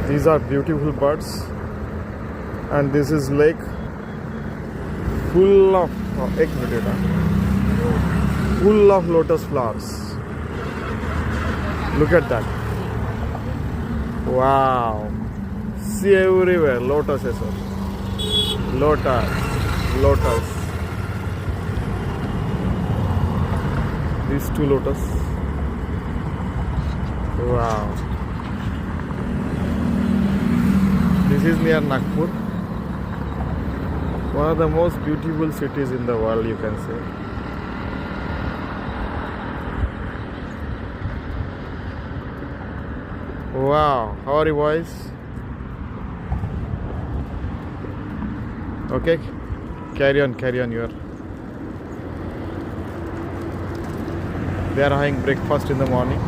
These are beautiful birds, and this is lake full of एक minute बेटा, full of lotus flowers. Look at that. Wow. See everywhere lotus is lotus, lotus. These two lotus. Wow. This is near Nagpur. One of the most beautiful cities in the world, you can say. Wow, how are you boys? Okay, carry on your. They are having breakfast in the morning.